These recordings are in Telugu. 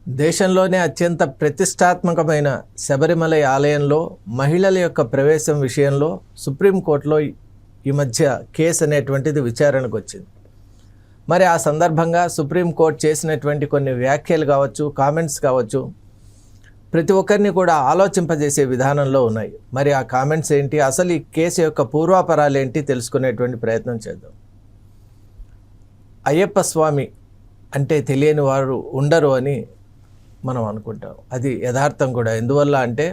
దేశంలోనే అత్యంత ప్రతిష్టాత్మకమైన శబరిమల ఆలయంలో మహిళల యొక్క ప్రవేశం విషయంలో సుప్రీంకోర్టులో ఈ మధ్య కేసు అనేటువంటిది విచారణకు వచ్చింది. మరి ఆ సందర్భంగా సుప్రీంకోర్టు చేసినటువంటి కొన్ని వ్యాఖ్యలు కావచ్చు, కామెంట్స్ కావచ్చు, ప్రతి ఒక్కరిని కూడా ఆలోచింపజేసే విధానంలో ఉన్నాయి. మరి ఆ కామెంట్స్ ఏంటి, అసలు ఈ కేసు యొక్క పూర్వాపరాలు ఏంటి తెలుసుకునేటువంటి ప్రయత్నం చేద్దాం. అయ్యప్ప స్వామి అంటే తెలియని వారు ఉండరు అని మనం అనుకుంటాం. అది యథార్థం కూడా. ఎందువల్ల అంటే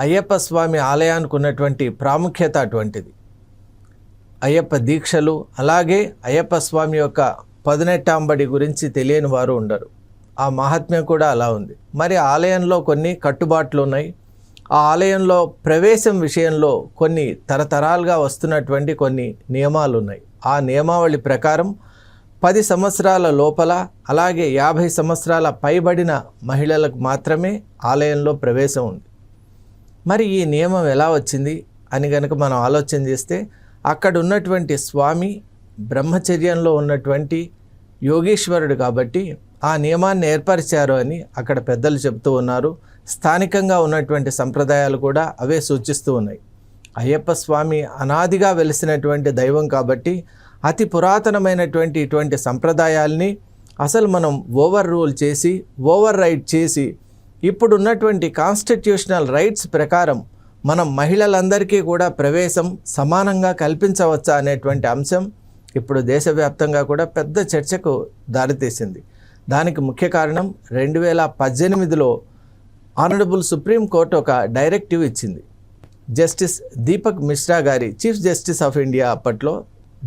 అయ్యప్ప స్వామి ఆలయానికి ఉన్నటువంటి ప్రాముఖ్యత అటువంటిది. అయ్యప్ప దీక్షలు, అలాగే అయ్యప్ప స్వామి యొక్క 18 గురించి తెలియని వారు ఉండరు. ఆ మహాత్మ్యం కూడా అలా ఉంది. మరి ఆలయంలో కొన్ని కట్టుబాట్లు ఉన్నాయి. ఆ ఆలయంలో ప్రవేశం విషయంలో కొన్ని తరతరాలుగా వస్తున్నటువంటి కొన్ని నియమాలు ఉన్నాయి. ఆ నియమావళి ప్రకారం 10 సంవత్సరాల లోపల, అలాగే 50 సంవత్సరాల పైబడిన మహిళలకు మాత్రమే ఆలయంలో ప్రవేశం ఉంది. మరి ఈ నియమం ఎలా వచ్చింది అని కనుక మనం ఆలోచన చేస్తే, అక్కడ ఉన్నటువంటి స్వామి బ్రహ్మచర్యంలో ఉన్నటువంటి యోగీశ్వరుడు కాబట్టి ఆ నియమాన్ని ఏర్పరిచారు అని అక్కడ పెద్దలు చెప్తూ ఉన్నారు. స్థానికంగా ఉన్నటువంటి సంప్రదాయాలు కూడా అవే సూచిస్తూ ఉన్నాయి. అయ్యప్ప స్వామి అనాదిగా వెలిసినటువంటి దైవం కాబట్టి అతి పురాతనమైనటువంటి ఇటువంటి సంప్రదాయాల్ని అసలు మనం ఓవర్ రూల్ చేసి, ఓవర్ రైడ్ చేసి, ఇప్పుడున్నటువంటి కాన్స్టిట్యూషనల్ రైట్స్ ప్రకారం మనం మహిళలందరికీ కూడా ప్రవేశం సమానంగా కల్పించవచ్చా అనేటువంటి అంశం ఇప్పుడు దేశవ్యాప్తంగా కూడా పెద్ద చర్చకు దారితీసింది. దానికి ముఖ్య కారణం 2018లో ఆనరబుల్ సుప్రీంకోర్టు ఒక డైరెక్టివ్ ఇచ్చింది. జస్టిస్ దీపక్ మిశ్రా గారి, చీఫ్ జస్టిస్ ఆఫ్ ఇండియా అప్పట్లో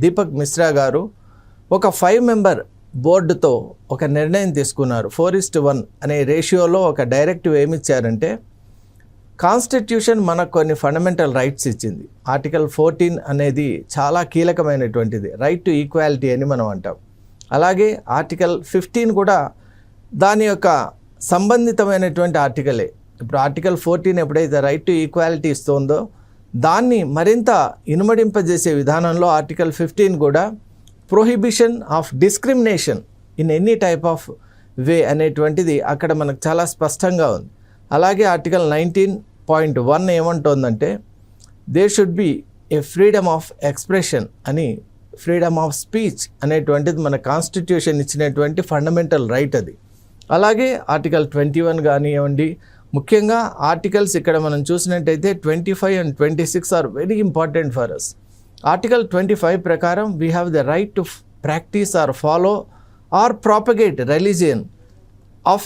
దీపక్ మిశ్రా గారు ఒక 5 మెంబర్ బోర్డుతో ఒక నిర్ణయం తీసుకున్నారు. 4:1 అనే రేషియోలో ఒక డైరెక్టివ్ ఏమిచ్చారంటే, కాన్స్టిట్యూషన్ మనకు కొన్ని ఫండమెంటల్ రైట్స్ ఇచ్చింది. ఆర్టికల్ 14 అనేది చాలా కీలకమైనటువంటిది, రైట్ టు ఈక్వాలిటీ అని మనం అంటాం. అలాగే ఆర్టికల్ 15 కూడా దాని యొక్క సంబంధితమైనటువంటి ఆర్టికలే. ఇప్పుడు ఆర్టికల్ 14 ఎప్పుడైతే రైట్ టు ఈక్వాలిటీ ఇస్తుందో, దాన్ని మరింత ఇనుమడింపజేసే విధానంలో ఆర్టికల్ 15 కూడా prohibition of discrimination in any type of way అనేటువంటిది అక్కడ మనకు చాలా స్పష్టంగా ఉంది. అలాగే ఆర్టికల్ 19.1 ఏమంటోందంటే, there should be a freedom of expression అని, ఫ్రీడమ్ ఆఫ్ స్పీచ్ అనేటువంటిది మన కాన్స్టిట్యూషన్ ఇచ్చినటువంటి ఫండమెంటల్ రైట్ అది. అలాగే ఆర్టికల్ 21 కానివ్వండి, ముఖ్యంగా ఆర్టికల్స్ ఇక్కడ మనం చూసినట్టయితే 25 and 26 are very important for us. Article 25 ప్రకారం we have the right to practice or follow or propagate religion